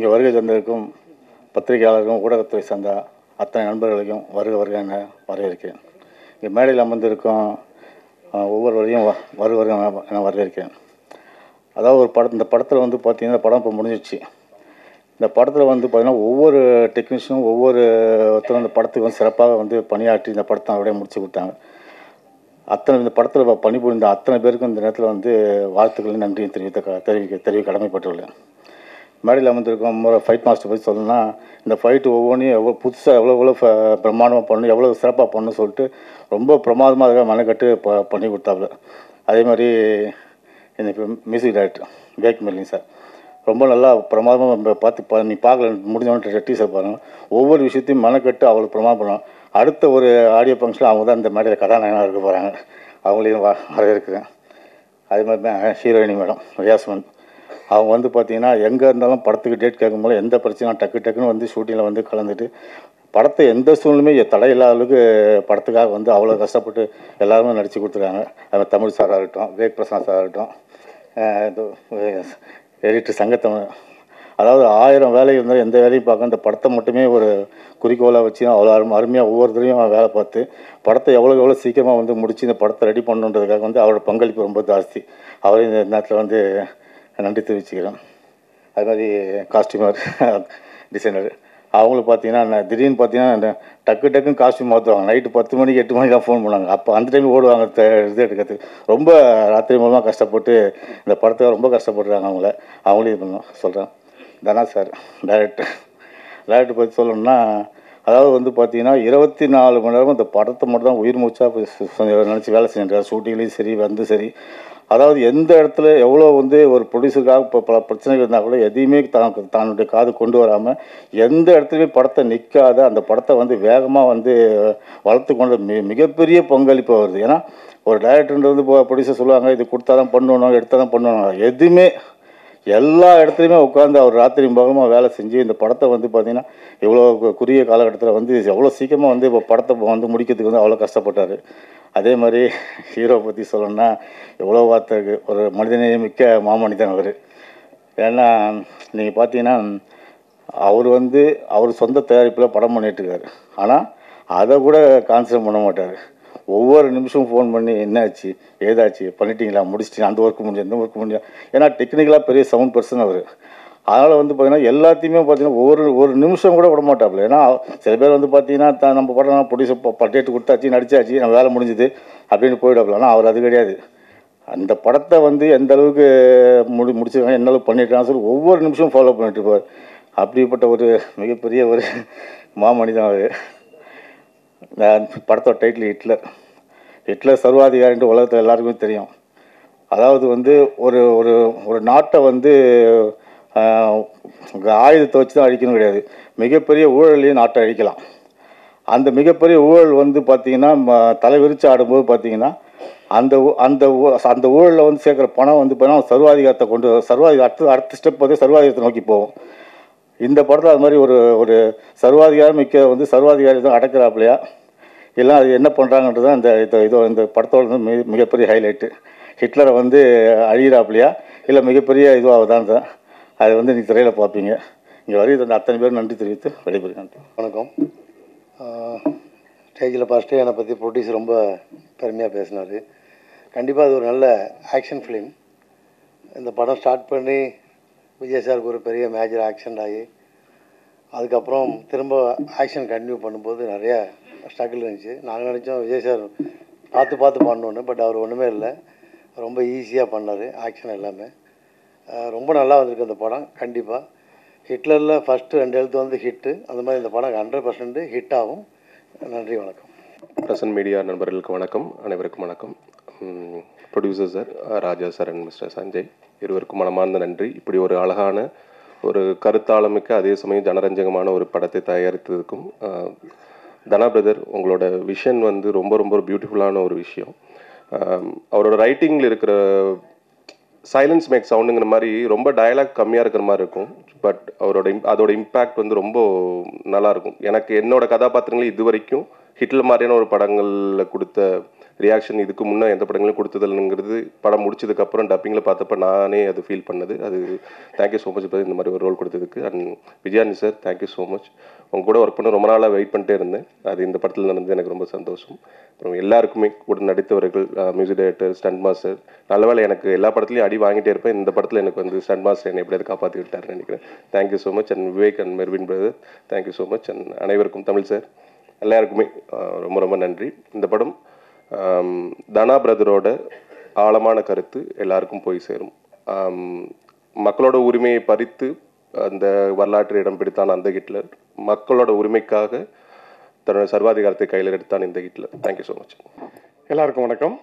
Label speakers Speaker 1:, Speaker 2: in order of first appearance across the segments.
Speaker 1: இங்கே வருகை தந்திருக்கும் பத்திரிகையாளர்களும் ஊடகத்துறை சார்ந்த அத்தனை நண்பர்களையும் வருக வருக என வரவேற்கிறேன். இங்கே மேடையில் அமர்ந்திருக்கும் ஒவ்வொருவரையும் வருக என வரவேற்கிறேன். அதாவது இந்த படத்தில் வந்து பார்த்திங்கன்னா இந்த படம் இப்போ முடிஞ்சிடுச்சு. இந்த படத்தில் வந்து பார்த்திங்கன்னா ஒவ்வொரு டெக்னீஷியனும் ஒவ்வொருத்தரும் இந்த படத்துக்கு வந்து சிறப்பாக வந்து பணியாற்றி இந்த படத்தை அப்படியே முடிச்சு கொடுத்தாங்க. இந்த படத்தில் பணிபுரிந்த அத்தனை பேருக்கும் இந்த நேரத்தில் வந்து வாழ்த்துக்கள் நன்றியும் தெரிவிக்க கடமைப்பட்டுள்ளேன். மேடையில் அமர்ந்திருக்கும் ஃபைட் மாஸ்டர் பற்றி சொல்லணும்னா, இந்த ஃபைட்டு ஒவ்வொன்றையும் எவ்வளோ புதுசாக எவ்வளோ பிரமாண்டமாக பண்ணணும், எவ்வளோ சிறப்பாக பண்ணணும்னு சொல்லிட்டு ரொம்ப பிரமாதமாக அதை மெனக்கட்டு பண்ணி கொடுத்தாப்புல. அதே மாதிரி இந்த மியூசிக் டைரக்டர் விவேக் மெல்லிங் சார் ரொம்ப நல்லா பிரமாதமாக நீ பார்க்கல முடிஞ்சவொன்னே டீசர் பாருங்கள். ஒவ்வொரு விஷயத்தையும் மெனக்கட்டு அவ்வளோ பிரமாதம் பண்ணணும். அடுத்த ஒரு ஆடியோ ஃபங்க்ஷனில் அவங்க தான் இந்த மேடையில் கதாநாயகனாக இருக்க போகிறாங்க. அவங்களையும் வரவேற்கிறேன். அதே மாதிரி தான் ஹீரோயினி மேடம் ரியாஸ்மன், அவங்க வந்து பார்த்திங்கன்னா எங்கே இருந்தாலும் படத்துக்கு டேட் கேட்கும்போது எந்த பிரச்சனையும் டக்குன்னு வந்து ஷூட்டிங்கில் வந்து கலந்துட்டு படத்தை எந்த சூழ்நிலையுமே தடையில்லாத அளவுக்கு படத்துக்காக வந்து அவ்வளோ கஷ்டப்பட்டு எல்லாருமே நடித்து கொடுத்துருக்காங்க. அது தமிழ் சாராக இருக்கட்டும், விவேக் பிரசாந்த் சாராக இருக்கட்டும், எடிட்டர் சங்கத்தமிழ், அதாவது 1000 வேலை இருந்தால் எந்த வேலையும் பார்க்க இந்த படத்தை மட்டுமே ஒரு குறிக்கோளாக வச்சு அவ்வளோ அருமையாக ஒவ்வொருத்தரையும் வேலை பார்த்து படத்தை எவ்வளோ சீக்கிரமாக வந்து முடித்து இந்த படத்தை ரெடி பண்ணுன்றதுக்காக வந்து அவரோட பங்களிப்பு ரொம்ப ஜாஸ்தி. அவரையும் இந்த நேரத்தில் வந்து நன்றி தெரிவிச்சுக்கிறேன். அது மாதிரி காஸ்டியூமர் டிசைனர் அவங்களும் பார்த்தீங்கன்னா திடீர்னு பார்த்தீங்கன்னா டக்குன்னு காஸ்டியூம் மாற்றுவாங்க. நைட்டு 10 மணிக்கு 8 மணிக்கு தான் ஃபோன் பண்ணுவாங்க. அப்போ அந்த டைம் ஓடுவாங்க இது எடுக்கிறதுக்கு. ரொம்ப ராத்திரி மூலமாக கஷ்டப்பட்டு இந்த படத்தை ரொம்ப கஷ்டப்படுறாங்க. அவங்களையும் இது பண்ணோம் சொல்கிறேன். தனா சார் டைரக்டர் பற்றி சொல்லணும்னா, அதாவது வந்து பார்த்தீங்கன்னா 24 மணி நேரமும் இந்த படத்தை மட்டும் தான் உயிர் மூச்சாக நினச்சி வேலை செஞ்சுட்டார். ஷூட்டிங்லேயும் சரி வந்து சரி, அதாவது எந்த இடத்துல எவ்வளோ வந்து ஒரு ப்ரொடியூசருக்காக இப்போ பல பிரச்சனைகள் இருந்தால் கூட எதையுமே தன்னுடைய காது கொண்டு வராமல் எந்த இடத்துலையுமே படத்தை நிற்காத அந்த படத்தை வந்து வேகமாக வந்து வளர்த்து கொண்டு மிகப்பெரிய பங்களிப்பு வருது. ஏன்னா ஒரு டைரக்டர் வந்து ப்ரொடியூசர் சொல்லுவாங்க இது கொடுத்தா தான் பண்ணணும், எடுத்தால் தான் பண்ணணும், எதுவுமே எல்லா இடத்துலையுமே உட்காந்து அவர் ராத்திரி பகலமாக வேலை செஞ்சு இந்த படத்தை வந்து பார்த்திங்கன்னா இவ்வளோ குறுகிய காலகட்டத்தில் வந்து எவ்வளோ சீக்கிரமாக வந்து இப்போ படத்தை வந்து முடிக்கிறதுக்கு வந்து அவ்வளோ கஷ்டப்பட்டார். அதே மாதிரி ஹீரோ பற்றி சொல்லணும்னா எவ்வளோ வார்த்தை இருக்குது. ஒரு மனிதநேயமிக்க மாமனிதன் அவர். ஏன்னா நீங்கள் பார்த்தீங்கன்னா அவர் சொந்த தயாரிப்பில் படம் பண்ணிட்டுருக்காரு. ஆனால் அதை கூட கான்சன்ட்ரேட் பண்ண மாட்டார். ஒவ்வொரு நிமிஷமும் ஃபோன் பண்ணி என்னாச்சு ஏதாச்சு பண்ணிட்டீங்களா, முடிச்சிட்டிங்களா, அந்த ஒர்க்கு முடிஞ்சு எந்த ஒர்க்கு முடிஞ்சா, ஏன்னா டெக்னிக்கலாக பெரிய சவுண்ட் பர்சன் அவர். அதனால் வந்து பார்த்திங்கன்னா எல்லாத்தையுமே பார்த்திங்கன்னா ஒரு நிமிஷம் கூட விட மாட்டாப்புல. ஏன்னா சில பேர் வந்து பார்த்திங்கன்னா நம்ம படம் ப்ரொடியூசர் டேட்டு கொடுத்தாச்சு நடிச்சாச்சு நம்ம வேலை முடிஞ்சுது அப்படின்னு போயிடாப்புல. ஆனால் அவர் அது கிடையாது. அந்த படத்தை வந்து எந்த அளவுக்கு முடிச்சிருக்காங்க எந்த அளவுக்கு பண்ணிட்டான்னு சொல்லி ஒவ்வொரு நிமிஷமும் ஃபாலோ பண்ணிட்டு இருப்பார். அப்படிப்பட்ட ஒரு மிகப்பெரிய ஒரு மாமனிதன் அவர். இந்த படத்தோட டைட்டில் ஹிட்லர் சர்வாதிகாரின்ற உலகத்தில் எல்லாருக்குமே தெரியும். அதாவது வந்து ஒரு ஒரு ஒரு நாட்டை வந்து ஆயுதத்தை வச்சு தான் அழிக்கணும் கிடையாது, மிகப்பெரிய ஊழலையும் நாட்டை அழிக்கலாம். அந்த மிகப்பெரிய ஊழல் வந்து பார்த்திங்கன்னா தலைவிரிச்சு ஆடும்போது பார்த்திங்கன்னா அந்த ஊழலில் வந்து சேர்க்குற பணம் வந்து பார்த்தீங்கன்னா சர்வாதிகாரத்தை அடுத்த ஸ்டெப் வந்து சர்வாதிகாரத்தை நோக்கி போகும். இந்த படத்தில் அது மாதிரி ஒரு சர்வாதிகாரம் மிக்க வந்து சர்வாதிகாரி தான் அடக்கிறாப்லையா எல்லாம் அது என்ன பண்ணுறாங்கன்றது தான் இந்த படத்தோட வந்து மிகப்பெரிய ஹைலைட்டு. ஹிட்லரை வந்து அழிகிறாப்லையா இல்லை மிகப்பெரிய இதுவாக தான் அது வந்து நீங்கள் திரையில் பார்ப்பீங்க. இங்கே வரைக்கும் அத்தனை பேர் நன்றி தெரிவித்து விடைபெறுகிறேன்.
Speaker 2: வணக்கம். ஸ்டேஜில் ஃபஸ்ட்டு என்னை பற்றி ப்ரொடியூசர் ரொம்ப பெருமையாக பேசினார். கண்டிப்பாக அது ஒரு நல்ல ஆக்ஷன் ஃபிலிம். இந்த படம் ஸ்டார்ட் பண்ணி விஜய் சாருக்கு ஒரு பெரிய மேஜர் ஆக்ஷன் ஆகி அதுக்கப்புறம் திரும்ப ஆக்ஷன் கண்டினியூ பண்ணும்போது நிறையா ஸ்ட்ரகிள் இருந்துச்சு. நாங்கள் நினச்சோம் விஜய் சார் பார்த்து பண்ணணுன்னு, பட் அவர் ஒன்றுமே இல்லை, ரொம்ப ஈஸியாக பண்ணார் ஆக்ஷன் எல்லாமே. ரொம்ப நல்லா வந்திருக்கு அந்த படம். கண்டிப்பாக ஹிட்லரில் ஃபஸ்ட்டு 2 எழுத்து வந்து ஹிட்டு, அந்த மாதிரி இந்த படம் 100% ஹிட் ஆகும். நன்றி, வணக்கம்.
Speaker 3: பிரசன்ட் மீடியா நண்பர்களுக்கு வணக்கம், அனைவருக்கும் வணக்கம். Producer sir Raja sir and mister Sanjay இருவருக்கும் மனமார்ந்த நன்றி. இப்படி ஒரு அழகான ஒரு கருத்தாளமிக்க அதே சமயம் ஜனரஞ்சகமான ஒரு படத்தை தயாரித்ததுக்கும் தனா பிரதர், உங்களோட விஷன் வந்து ரொம்ப ரொம்ப பியூட்டிஃபுல்லான ஒரு விஷயம். அவரோட ரைட்டிங்கில் இருக்கிற சைலன்ஸ் மேக் சவுண்டுங்கிற மாதிரி ரொம்ப டயலாக் கம்மியாக இருக்கிற மாதிரி இருக்கும், பட் அதோட இம்பேக்ட் வந்து ரொம்ப நல்லாயிருக்கும். எனக்கு என்னோட கதாபாத்திரங்கள் இது வரைக்கும் ஹிட்லர் மாதிரியான ஒரு படங்களில் கொடுத்த ரியாக்ஷன் இதுக்கு முன்னே எந்த படங்களும் கொடுத்ததில்லைங்கிறது படம் முடிச்சதுக்கப்புறம் டப்பிங்கில் பார்த்தப்ப நானே அது ஃபீல் பண்ணது. அது தேங்க்யூ ஸோ மச் இந்த மாதிரி ஒரு ரோல் கொடுத்ததுக்கு. And Vijayani sir thank you so much. உங்க கூட ஒர்க் பண்ண ரொம்ப நாளாக வெயிட் பண்ணிட்டே இருந்தேன். அது இந்த படத்தில் நடந்தது எனக்கு ரொம்ப சந்தோஷம். அப்புறம் எல்லாருக்குமே கூட நடித்தவர்கள், மியூசிக் டைரக்டர், ஸ்டண்ட் மாஸ்டர், நல்ல வேளை எனக்கு எல்லா படத்துலையும் அடி வாங்கிட்டே இருப்பேன். இந்த படத்தில் எனக்கு வந்து ஸ்டண்ட் மாஸ்டர் என்னை எப்படியாவது காப்பாற்றி விட்டாருன்னு நினைக்கிறேன். Thank you so much. And Vivek and Mervin brother thank you so much. And அனைவருக்கும் தமிழ் சார் எல்லாருக்குமே ரொம்ப ரொம்ப நன்றி. இந்த படம் தனா பிரதரோட ஆழமான கருத்து எல்லாருக்கும் போய் சேரும். மக்களோட உரிமையை பறித்து அந்த வரலாற்று இடம் பிடித்தான் அந்த ஹிட்லர், மக்களோட உரிமைக்காக தன்னோட சர்வாதிகாரத்தை கையில் எடுத்தான் இந்த ஹிட்லர். Thank you so much.
Speaker 4: எல்லாருக்கும் வணக்கம்.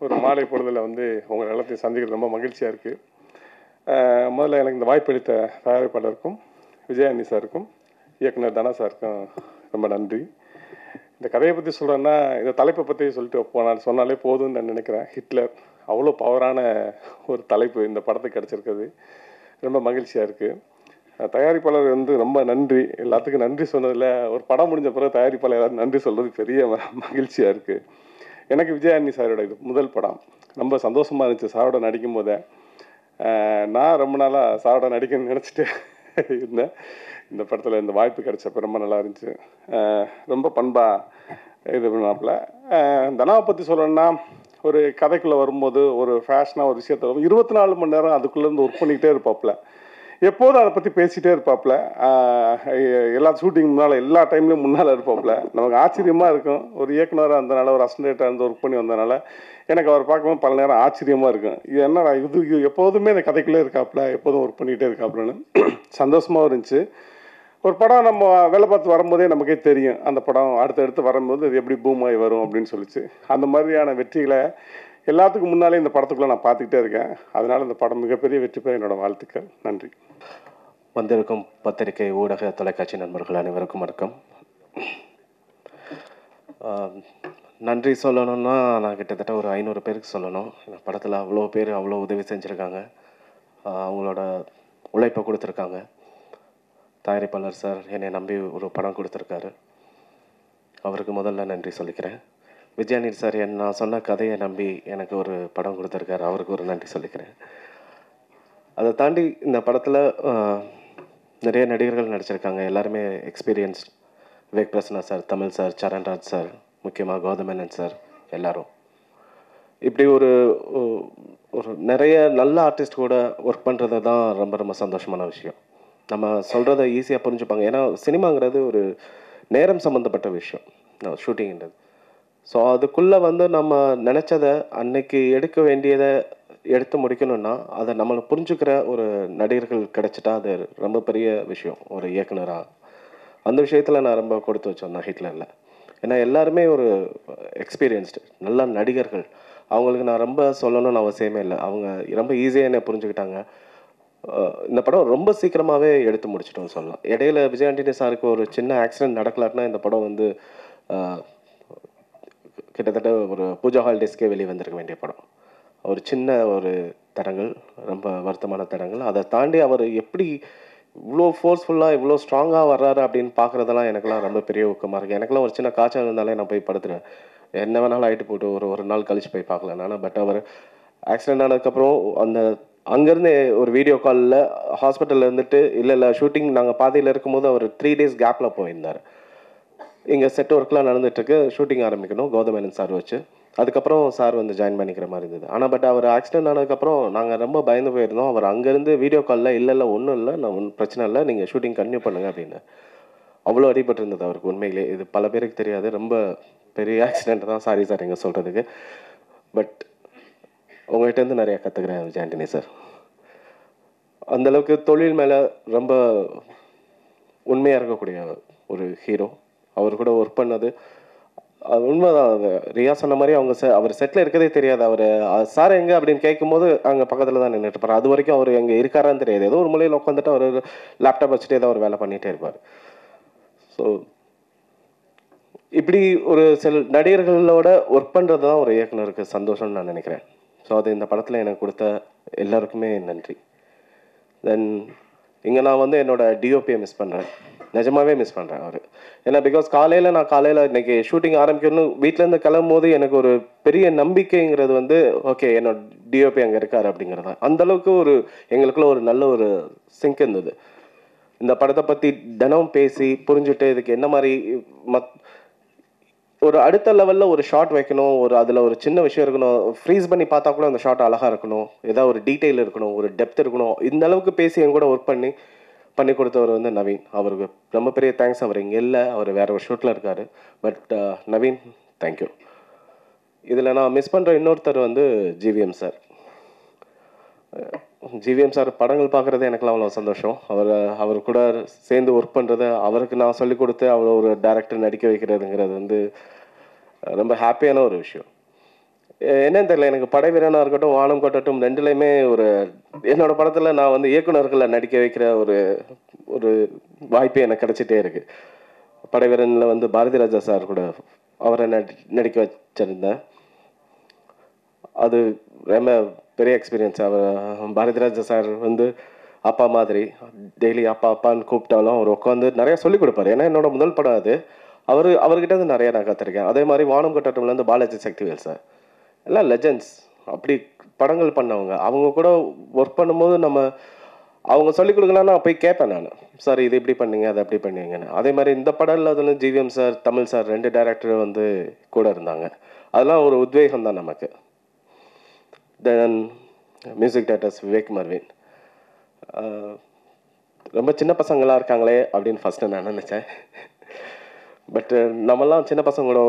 Speaker 4: ஒரு மாலை பொழுதில் வந்து உங்கள் எல்லாத்தையும் சந்திக்கிறது ரொம்ப மகிழ்ச்சியாக இருக்குது. முதல்ல எனக்கு இந்த வாய்ப்பளித்த தயாரிப்பாளருக்கும் விஜயானி சாருக்கும் இயக்குனர் தனா சாருக்கும் ரொம்ப நன்றி. இந்த கதையை பற்றி சொல்கிறேன்னா, இந்த தலைப்பை பற்றி சொல்லிட்டு சொன்னாலே போதும்னு நான் நினைக்கிறேன். ஹிட்லர் அவ்வளோ பவரான ஒரு தலைப்பு இந்த படத்துக்கு கிடச்சிருக்குது. ரொம்ப மகிழ்ச்சியாக இருக்குது. தயாரிப்பாளர் வந்து ரொம்ப நன்றி. எல்லாத்துக்கும் நன்றி சொன்னதில் ஒரு படம் முடிஞ்ச பிறகு தயாரிப்பாளர் எல்லாரும் நன்றி சொல்கிறது பெரிய மகிழ்ச்சியாக இருக்குது. எனக்கு விஜயானி சாரோட இது முதல் படம். ரொம்ப சந்தோஷமாக இருந்துச்சு சாரோட நடிக்கும் போதே. நான் ரொம்ப நாளாக சாரோட நடிக்கணும்னு நினச்சிட்டு இருந்தேன். இந்த படத்தில் இந்த வாய்ப்பு கிடைச்சப்ப ரொம்ப நல்லா இருந்துச்சு. ரொம்ப பண்பாக இது பண்ணாப்புல. தனாவை பற்றி சொல்லணும்னா, ஒரு கதைக்குள்ளே வரும்போது ஒரு ஃபேஷனாக ஒரு விஷயத்தை 24 மணி நேரம் அதுக்குள்ளேருந்து ஒர்க் பண்ணிக்கிட்டே இருப்பாப்புல. எப்போதும் அதை பற்றி பேசிகிட்டே இருப்பாப்புல. எல்லா ஷூட்டிங் முன்னால் எல்லா டைம்லேயும் முன்னால் இருப்பாப்புல. நமக்கு ஆச்சரியமாக இருக்கும். ஒரு இயக்குனராக இருந்தனால, ஒரு அசிஸ்டன்டாக இருந்து ஒர்க் பண்ணி வந்தனால எனக்கு அவர் பார்க்கும்போது பல நேரம் ஆச்சரியமாக இருக்கும். இது என்ன இது எப்போதுமே இந்த கதைக்குள்ளே இருக்காப்புல, எப்போதும் ஒர்க் பண்ணிக்கிட்டே இருக்காப்புலன்னு சந்தோஷமாகவும் இருந்துச்சு. ஒரு படம் நம்ம வேலை பார்த்து வரும்போதே நமக்கே தெரியும் அந்த படம் அடுத்தடுத்து வரும்போது அது எப்படி பூம் ஆகி வரும் அப்படின்னு சொல்லிச்சு. அந்த மாதிரியான வெற்றிகளை எல்லாத்துக்கும் முன்னாலே இந்த படத்துக்குள்ளே நான் பார்த்துக்கிட்டே இருக்கேன். அதனால் இந்த படம் மிகப்பெரிய வெற்றி பெற என்னோட வாழ்த்துக்கள். நன்றி.
Speaker 5: வந்திருக்கும் பத்திரிகை, ஊடக, தொலைக்காட்சி நண்பர்கள் அனைவருக்கும் வணக்கம். நன்றி சொல்லணும்னா நான் கிட்டத்தட்ட ஒரு 500 பேருக்கு சொல்லணும். இந்த படத்தில் அவ்வளோ பேர் அவ்வளோ உதவி செஞ்சுருக்காங்க, அவங்களோட உழைப்பை கொடுத்துருக்காங்க. தயாரிப்பாளர் சார் என்னை நம்பி ஒரு படம் கொடுத்துருக்காரு, அவருக்கு முதல்ல நன்றி சொல்லிக்கிறேன். விஜயானி சார் நான் சொன்ன கதையை நம்பி எனக்கு ஒரு படம் கொடுத்துருக்காரு, அவருக்கு ஒரு நன்றி சொல்லிக்கிறேன். அதை தாண்டி இந்த படத்தில் நிறைய நடிகர்கள் நடிச்சிருக்காங்க. எல்லாருமே experienced. Vivek Prasanna sir, Tamil sir, Charanraj sir, முக்கியமாக கௌதமேனன் சார், எல்லாரும் இப்படி ஒரு நிறைய நல்ல ஆர்டிஸ்ட் கூட ஒர்க் பண்ணுறது தான் ரொம்ப ரொம்ப சந்தோஷமான விஷயம். நம்ம சொல்கிறத ஈஸியாக புரிஞ்சுப்பாங்க. ஏன்னா சினிமாங்கிறது ஒரு நேரம் சம்மந்தப்பட்ட விஷயம், ஷூட்டிங்கிறது. ஸோ அதுக்குள்ளே வந்து நம்ம நினச்சதை அன்னைக்கு எடுக்க வேண்டியதை எடுத்து முடிக்கணும்னா அதை நம்மளை புரிஞ்சுக்கிற ஒரு நடிகர்கள் கிடச்சிட்டா அது ரொம்ப பெரிய விஷயம் ஒரு இயக்குனராக. அந்த விஷயத்தில் நான் ரொம்ப கொடுத்து வச்சோம் நான் ஹிட்லரில். ஏன்னா எல்லாருமே ஒரு எக்ஸ்பீரியன்ஸ்டு நல்ல நடிகர்கள். அவங்களுக்கு நான் ரொம்ப சொல்லணும்னு அவசியமே இல்லை. அவங்க ரொம்ப ஈஸியாக என்னை புரிஞ்சுக்கிட்டாங்க. இந்த படம் ரொம்ப சீக்கிரமாகவே எடுத்து முடிச்சிட்டோம்னு சொல்லலாம். இடையில விஜயாண்டனி சாருக்கு ஒரு சின்ன ஆக்சிடென்ட் நடக்கலாட்டினா இந்த படம் வந்து கிட்டத்தட்ட ஒரு பூஜா ஹாலிடேஸ்க்கே வெளியே வந்திருக்க வேண்டிய படம். ஒரு சின்ன ஒரு தடங்கள், ரொம்ப வருத்தமான தடங்கள். அதை தாண்டி அவர் எப்படி இவ்வளோ ஃபோர்ஸ்ஃபுல்லாக இவ்வளோ ஸ்ட்ராங்காக வர்றாரு அப்படின்னு பார்க்குறதெல்லாம் எனக்குலாம் ரொம்ப பெரிய ஊக்கமாக இருக்குது. எனக்குலாம் ஒரு சின்ன காய்ச்சல் இருந்தாலே நான் போய் படுத்துருவேன். என்ன வேணாலும் ஆகிட்டு போட்டு ஒரு நாள் கழிச்சு போய் பார்க்கலாம் நான். பட் அவர் ஆக்சிடென்ட் ஆனதுக்கப்புறம் அங்கேருந்து ஒரு வீடியோ காலில் ஹாஸ்பிட்டலில் இருந்துட்டு இல்லை ஷூட்டிங் நாங்கள் பாதையில் இருக்கும்போது அவர் 3 days கேப்பில் போயிருந்தார். இங்கே செட் ஒர்க்லாம் நடந்துகிட்ருக்கு, ஷூட்டிங் ஆரம்பிக்கணும் கௌதமேனன் சார் வச்சு. அதுக்கப்புறம் சார் வந்து ஜாயின் பண்ணிக்கிற மாதிரி இருந்தது. ஆனால் பட் அவர் ஆக்சிடென்ட் ஆனதுக்கப்புறம் நாங்கள் ரொம்ப பயந்து போயிருந்தோம். அவர் அங்கேருந்து வீடியோ காலில் இல்லை ஒன்றும் இல்லை, நான் ஒன்றும் பிரச்சனை இல்லை, நீங்கள் ஷூட்டிங் கன்டினியூ பண்ணுங்க அப்படின்னு. அவ்வளோ அடிபட்டு இருந்தது அவருக்கு உண்மையிலே. இது பல பேருக்கு தெரியாது, ரொம்ப பெரிய ஆக்சிடென்ட் தான். சாரி சார் எங்கே சொல்கிறதுக்கு. பட் உங்கள்கிட்டருந்து நிறையா கற்றுக்குறேன் விஜயாண்டனி சார். அந்தளவுக்கு தொழில் மேலே ரொம்ப உண்மையாக இருக்கக்கூடிய ஒரு ஹீரோ. அவர் கூட ஒர்க் பண்ணது அது உண்மைதான். அது ரியா சொன்ன மாதிரி அவர் செட்டில் இருக்கதே தெரியாது. அவர் சார் எங்கே அப்படின்னு கேட்கும்போது அங்கே பக்கத்தில் தான் நின்றுட்டு இருப்பார். அது வரைக்கும் அவர் எங்கே இருக்காரான்னு தெரியாது. ஏதோ ஒரு மூலையில் உட்காந்துட்டு அவர் லேப்டாப் வச்சுட்டு ஏதோ ஒரு வேலை பண்ணிகிட்டே இருப்பார். ஸோ இப்படி ஒரு சில நடிகர்களோட ஒர்க் பண்ணுறது தான் ஒரு இயக்குனருக்கு சந்தோஷம்னு நான் நினைக்கிறேன். ஸோ அது இந்த படத்தில் எனக்கு கொடுத்த எல்லாருக்குமே நன்றி. தென் இங்கே நான் வந்து என்னோடய டிஓபியை மிஸ் பண்ணுறேன். நிஜமாவே மிஸ் பண்ணுறேன் அவர். ஏன்னா பிகாஸ் நான் காலையில் இன்னைக்கு ஷூட்டிங் ஆரம்பிக்கணும் வீட்டிலேருந்து கிளம்பும் போது எனக்கு ஒரு பெரிய நம்பிக்கைங்கிறது வந்து ஓகே என்னோட டிஓபி அங்கே இருக்கார் அப்படிங்கிறது தான். அந்தளவுக்கு ஒரு எங்களுக்குள்ள ஒரு நல்ல ஒரு சிங்க் இருந்தது. இந்த படத்தை பற்றி தினம் பேசி புரிஞ்சுட்டு இதுக்கு என்ன மாதிரி ஒரு அடுத்த லெவலில் ஒரு ஷாட் வைக்கணும், ஒரு அதில் ஒரு சின்ன விஷயம் இருக்கணும், ஃப்ரீஸ் பண்ணி பார்த்தா கூட அந்த ஷாட் அழகாக இருக்கணும், ஏதாவது ஒரு டீட்டெயில் இருக்கணும், ஒரு டெப்த் இருக்கணும், இந்த அளவுக்கு பேசி என் கூட ஒர்க் பண்ணி கொடுத்தவர் வந்து நவீன். அவருக்கு ரொம்ப பெரிய தேங்க்ஸ். அவர் இங்கே இல்லை, அவர் வேற ஒரு ஷூட்டில் இருக்கார். But Naveen thank you. இதில் நான் மிஸ் பண்ணுற இன்னொருத்தர் வந்து ஜிவிஎம் சார். ஜிவிஎம் சார் படங்கள் பார்க்குறது எனக்குலாம் அவ்வளோ சந்தோஷம். அவர் கூட சேர்ந்து ஒர்க் பண்ணுறது, அவருக்கு நான் சொல்லிக் கொடுத்து அவ்வளோ ஒரு டேரக்டர் நடிக்க வைக்கிறதுங்கிறது வந்து ரொம்ப ஹாப்பியான ஒரு விஷயம். என்னன்னு தெரியல, எனக்கு படை வீரனாக இருக்கட்டும் வானம் கொட்டட்டும் ரெண்டுலேயுமே ஒரு என்னோட படத்தில் நான் வந்து இயக்குநர்களை நடிக்க வைக்கிற ஒரு வாய்ப்பு எனக்கு கிடைச்சிட்டே இருக்குது. படை வீரனில் வந்து பாரதி ராஜா சார் கூட அவரை நடிக்க வச்சிருந்தேன். அது ரொம்ப பெரிய எக்ஸ்பீரியன்ஸ். அவர் பாரதிராஜா சார் வந்து அப்பா மாதிரி டெய்லி அப்பான்னு கூப்பிட்டாலும் அவர் உட்காந்து நிறையா சொல்லிக் கொடுப்பாரு. ஏன்னா என்னோட முதல் படம் அது. அவர்கிட்ட வந்து நிறையா நான் கற்றுருக்கேன். அதே மாதிரி வானம் கொட்டட்டும்லேருந்து பாலாஜி சக்திவேல் சார் எல்லாம் லெஜண்ட்ஸ். அப்படி படங்கள் பண்ணவங்க. அவங்க கூட ஒர்க் பண்ணும்போது அவங்க சொல்லிக் கொடுக்கலன்னா போய் கேட்பேன் நான், சார் இது இப்படி பண்ணீங்க அதை அப்படி பண்ணீங்கன்னு. அதே மாதிரி இந்த படம் அதில் GVM sir Tamil sir 2 director வந்து கூட இருந்தாங்க. அதெல்லாம் ஒரு உத்வேகம் தான் நமக்கு. தென் மியூசிக் டைரக்டர்ஸ் விவேக் மர்வின். ரொம்ப சின்ன பசங்களாக இருக்காங்களே அப்படின்னு ஃபஸ்ட்டு நான் நினச்சேன். பட்டு நம்மலாம் சின்ன பசங்க கூட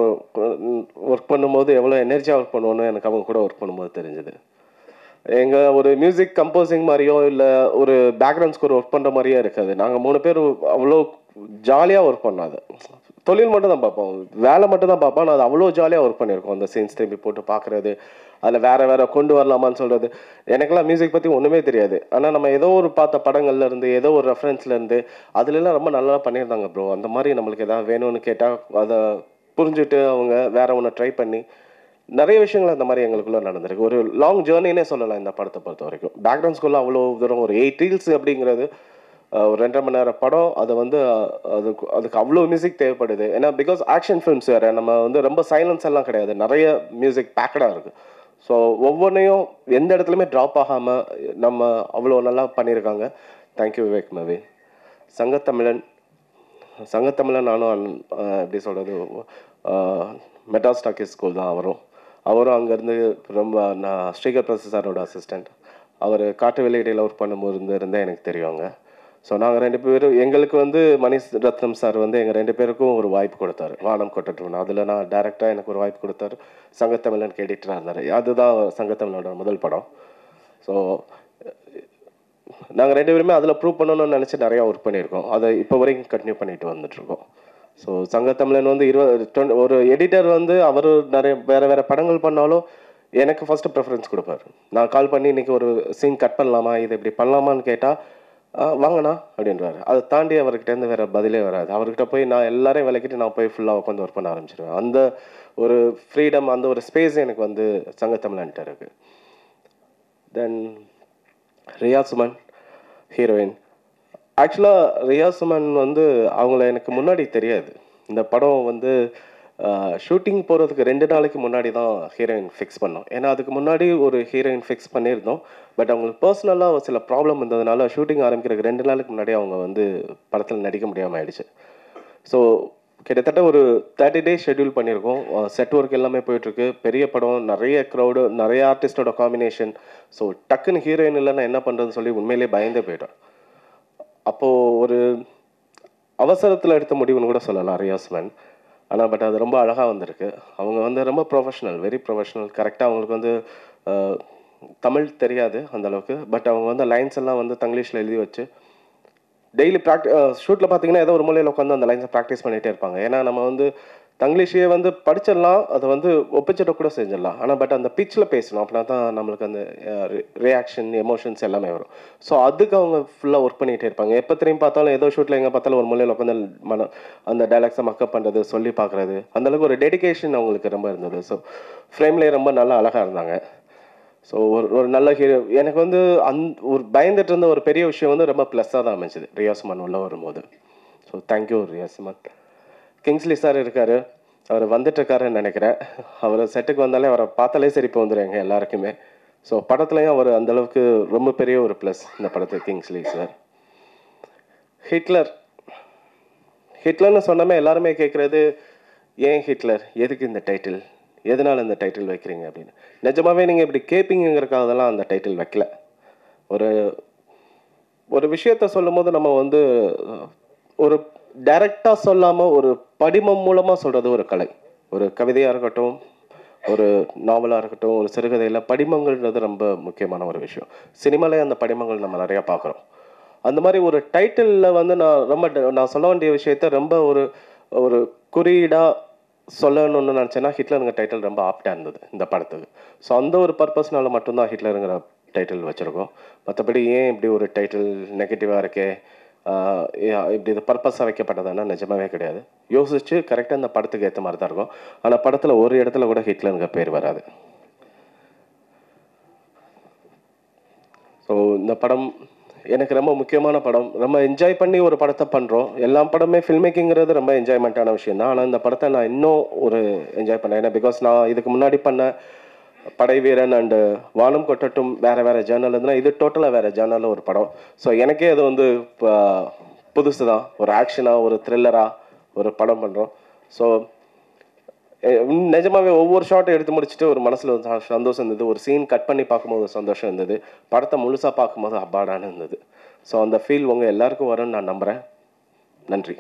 Speaker 5: ஒர்க் பண்ணும்போது எவ்வளோ எனர்ஜியாக ஒர்க் பண்ணுவோன்னு எனக்கு அவங்க கூட ஒர்க் பண்ணும்போது தெரிஞ்சுது. எங்கள் ஒரு மியூசிக் கம்போசிங் மாதிரியோ இல்லை ஒரு பேக்ரவுண்ட் ஸ்கோர் ஒர்க் பண்ணுற மாதிரியே இருக்காது. நாங்கள் 3 பேர் அவ்வளோ ஜாலியாக ஒர்க் பண்ணோம். அது தொழில் மட்டும் தான் பார்ப்போம், வேலை மட்டும் தான் பார்ப்போம். அது அவ்வளோ ஜாலியாக ஒர்க் பண்ணியிருக்கோம். அந்த சீன்ஸ் திரும்பி போட்டு பார்க்குறது, அதில் வேறு கொண்டு வரலாமான்னு சொல்கிறது. எனக்கெல்லாம் மியூசிக் பற்றி ஒன்றுமே தெரியாது. ஆனால் நம்ம ஏதோ ஒரு பார்த்த படங்கள்லேருந்து ஏதோ ஒரு ரெஃபரன்ஸ்லேருந்து அதுலலாம் ரொம்ப நல்லா பண்ணியிருந்தாங்க ப்ரோ. அந்த மாதிரி நம்மளுக்கு எதாவது வேணும்னு கேட்டால் அதை புரிஞ்சுட்டு அவங்க வேறு ஒன்று ட்ரை பண்ணி நிறைய விஷயங்கள் அந்த மாதிரி எங்களுக்குள்ளே நடந்திருக்கு. ஒரு லாங் ஜேர்னினே சொல்லலாம் இந்த படத்தை பொறுத்த வரைக்கும். பேக்ரவுண்ட் ஸ்கோரில் அவ்வளோ தூரம் ஒரு 8 ரீல்ஸ் அப்படிங்கிறது ஒரு 2.5 மணி நேரம் படம். அதை வந்து அதுக்கு அவ்வளோ மியூசிக் தேவைப்படுது. ஏன்னா பிகாஸ் ஆக்ஷன் ஃபிலிம்ஸ் வேறு, நம்ம வந்து ரொம்ப சைலன்ஸ் எல்லாம் கிடையாது, நிறைய மியூசிக் பேக்கடாக இருக்குது. ஸோ ஒவ்வொன்றையும் எந்த இடத்துலையுமே ட்ராப் ஆகாமல் நம்ம அவ்வளோ நல்லா பண்ணியிருக்காங்க. Thank you Vivek Marvin. சங்கத்தமிழன் நானும் எப்படி சொல்கிறது, மெட்டாஸ்டாக்கிஸ் ஸ்கூல் தான் அவரும் அங்கேருந்து ரொம்ப நான் ஸ்ரீகர் பிரசாத் சாரோட அசிஸ்டண்ட். அவர் காட்டு வெளியிடையில் ஒர்க் பண்ணும்போது இருந்தே எனக்கு தெரியுங்க. ஸோ நாங்கள் 2 பேரும் எங்களுக்கு வந்து மணிஷ் ரத்னம் சார் வந்து எங்கள் 2 பேருக்கும் ஒரு வாய்ப்பு கொடுத்தாரு வானம் கொட்டட்டும். அதில் நான் டேரெக்டாக எனக்கு ஒரு வாய்ப்பு கொடுத்தாரு. சங்கத்தமிழன் எடிட்டராக இருந்தார். அதுதான் சங்கத்தமிழனோட முதல் படம். ஸோ நாங்கள் 2 பேருமே அதில் ப்ரூவ் பண்ணணும்னு நினச்சி நிறையா ஒர்க் பண்ணியிருக்கோம். அதை இப்போ வரைக்கும் கண்டினியூ பண்ணிட்டு வந்துட்டுருக்கோம். ஸோ சங்கத்தமிழன் வந்து ஒரு எடிட்டர் வந்து அவர் நிறைய வேறு படங்கள் பண்ணாலும் எனக்கு ஃபஸ்ட்டு ப்ரிஃபரன்ஸ் கொடுப்பார். நான் கால் பண்ணி இன்றைக்கி ஒரு சீன் கட் பண்ணலாமா, இது இப்படி பண்ணலாமான்னு கேட்டால் வாங்கண்ணா அப்படின்றாரு. அதை தாண்டி அவர்கிட்டேருந்து வேறு பதிலே வராது. அவர்கிட்ட போய் நான் எல்லாரையும் விளக்கிட்டு நான் போய் ஃபுல்லாக உட்காந்து ஒர்க் பண்ண ஆரம்பிச்சிடுவேன். அந்த ஒரு ஃப்ரீடம், அந்த ஒரு ஸ்பேஸ் எனக்கு வந்து சங்கத்தமிழன்ட்டு இருக்குது. தென் ரியா சுமன் ஹீரோயின். ஆக்சுவலாக ரியா சுமன் வந்து அவங்கள எனக்கு முன்னாடி தெரியாது. இந்த படம் வந்து ஷூட்டிங் போகிறதுக்கு 2 நாளைக்கு முன்னாடி தான் ஹீரோயின் ஃபிக்ஸ் பண்ணோம். ஏன்னா அதுக்கு முன்னாடி ஒரு ஹீரோயின் ஃபிக்ஸ் பண்ணியிருந்தோம். பட் அவங்களுக்கு பர்சனலாக சில ப்ராப்ளம் இருந்ததுனால ஷூட்டிங் ஆரம்பிக்கிறதுக்கு 2 நாளுக்கு முன்னாடி அவங்க வந்து படத்தில் நடிக்க முடியாமல் ஆயிடுச்சு. ஸோ கிட்டத்தட்ட ஒரு 30 டேஸ் ஷெட்யூல் பண்ணியிருக்கோம். செட் ஒர்க் எல்லாமே போயிட்டுருக்கு. பெரிய படம், நிறைய க்ரௌடு, நிறைய ஆர்டிஸ்டோட காம்பினேஷன். ஸோ டக்குன்னு ஹீரோயின் இல்லைன்னா என்ன பண்ணுறதுன்னு சொல்லி உண்மையிலே பயந்தே போயிட்டோம். அப்போது ஒரு அவசரத்தில் எடுத்த முடிவுன்னு கூட சொல்லலாம் ரியா சுமன். ஆனால் பட் அது ரொம்ப அழகாக வந்திருக்கு. அவங்க வந்து ரொம்ப ப்ரொஃபஷ்னல், வெரி ப்ரொஃபஷ்னல். கரெக்டாக அவங்களுக்கு வந்து தமிழ் தெரியாது அந்தளவுக்கு. பட் அவங்க வந்து லைன்ஸ் எல்லாம் வந்து தங்கிலீஷில் எழுதி வச்சு டெய்லி ஷூட்டில் பார்த்தீங்கன்னா ஏதோ ஒரு மூலையில் உட்காந்து அந்த லைன்ஸை ப்ராக்டிஸ் பண்ணிகிட்டே இருப்பாங்க. ஏன்னா நம்ம வந்து தங்கிலீஷையே வந்து படிச்சிடலாம், அதை வந்து ஒப்பிச்சிட கூட செஞ்சிடலாம். ஆனால் பட் அந்த பிச்சில் பேசணும், அப்படின்னா தான் நம்மளுக்கு அந்த ரியாக்ஷன், எமோஷன்ஸ் எல்லாமே வரும். ஸோ அதுக்கு அவங்க ஃபுல்லாக ஒர்க் பண்ணிகிட்டே இருப்பாங்க. எப்போ திரும்பி பார்த்தாலும் ஏதோ ஷூட்டில் எங்கே பார்த்தாலும் ஒரு மூலையில் உட்காந்து அந்த டைலாக்ஸை மக்கப் பண்ணுறது, சொல்லி பார்க்குறது, அந்தளவுக்கு ஒரு டெடிகேஷன் அவங்களுக்கு ரொம்ப இருந்தது. ஸோ ஃப்ரேம்லேயே ரொம்ப நல்லா அழகாக இருந்தாங்க. ஸோ ஒரு நல்ல ஹீரோ. எனக்கு வந்து ஒரு பயந்துட்டு இருந்த ஒரு பெரிய விஷயம் வந்து ரொம்ப ப்ளஸ்ஸாக தான் அமைஞ்சுது ரியா சுமன் உள்ள வரும்போது. So thank you Riya Suman. Kingsley sir இருக்கார், அவர் வந்துட்டுருக்காருன்னு நினைக்கிறேன். அவர் செட்டுக்கு வந்தாலே அவரை பார்த்தாலே சிரிப்பு வந்துடும் எங்கள் எல்லாருக்குமே. ஸோ படத்துலையும் அவர் அந்தளவுக்கு ரொம்ப பெரிய ஒரு ப்ளஸ் இந்த படத்துக்கு கிங்ஸ்லி சார். ஹிட்லர்னு சொன்னமே எல்லாருமே கேட்குறது, ஏன் ஹிட்லர், எதுக்கு இந்த டைட்டில், எதனால் இந்த டைட்டில் வைக்கிறீங்க அப்படின்னு. நிஜமாகவே நீங்கள் இப்படி கேட்பீங்கிறக்காகலாம் அந்த டைட்டில் வைக்கல. ஒரு விஷயத்த சொல்லும் போது நம்ம வந்து ஒரு டைரக்டாக சொல்லாமல் ஒரு படிமம் மூலமாக சொல்கிறது ஒரு கலை. ஒரு கவிதையாக இருக்கட்டும், ஒரு நாவலாக இருக்கட்டும், ஒரு சிறுகதையில் படிமங்கள்ன்றது ரொம்ப முக்கியமான ஒரு விஷயம். சினிமாலே அந்த படிமங்கள் நம்ம நிறையா பார்க்குறோம். அந்த மாதிரி ஒரு டைட்டிலில் வந்து நான் சொல்ல வேண்டிய விஷயத்த ரொம்ப ஒரு குறியீடாக சொல்லணும்னு நினச்சேன்னா ஹிட்லருங்கிற டைட்டில் ரொம்ப ஆப்டாக இருந்தது இந்த படத்துக்கு. ஸோ அந்த ஒரு பர்பஸ்னால மட்டும்தான் ஹிட்லருங்கிற டைட்டில் வச்சுருக்கோம். மற்றபடி ஏன் இப்படி ஒரு டைட்டில் நெகட்டிவாக இருக்கே, இப்படி இது பர்பஸாக வைக்கப்பட்டதுன்னா நிஜமாவே கிடையாது. யோசிச்சு கரெக்டாக இந்த படத்துக்கு ஏற்ற மாதிரி தான் இருக்கும். ஆனால் படத்தில் ஒரு இடத்துல கூட ஹிட்லருங்கிற பேர் வராது. ஸோ இந்த படம் எனக்கு ரொம்ப முக்கியமான படம். ரொம்ப என்ஜாய் பண்ணி ஒரு படத்தை பண்ணுறோம். எல்லா படமே ஃபில்ம் மேக்கிங்கிறது ரொம்ப என்ஜாய்மெண்ட்டான விஷயம் தான். ஆனால் இந்த படத்தை நான் இன்னும் ஒரு என்ஜாய் பண்ணேன். ஏன்னா பிகாஸ் நான் இதுக்கு முன்னாடி பண்ண படை வீரன் அண்டு வானம் கொட்டட்டும் வேறு ஜேர்னல் இருந்துன்னா இது டோட்டலாக வேறு ஜேர்னலில் ஒரு படம். ஸோ எனக்கே அது வந்து புதுசு தான். ஒரு ஆக்ஷனாக, ஒரு த்ரில்லராக ஒரு படம் பண்ணுறோம். ஸோ நிஜமாவே ஒவ்வொரு ஷாட்டும் எடுத்து முடிச்சுட்டு ஒரு மனசில் சந்தோஷம் இருந்தது. ஒரு சீன் கட் பண்ணி பார்க்கும்போது சந்தோஷம் இருந்தது. படத்தை முழுசாக பார்க்கும்போது அப்பாடான்னு இருந்தது. ஸோ அந்த ஃபீல் உங்கள் எல்லாருக்கும் வரும்னு நான் நம்புகிறேன். நன்றி.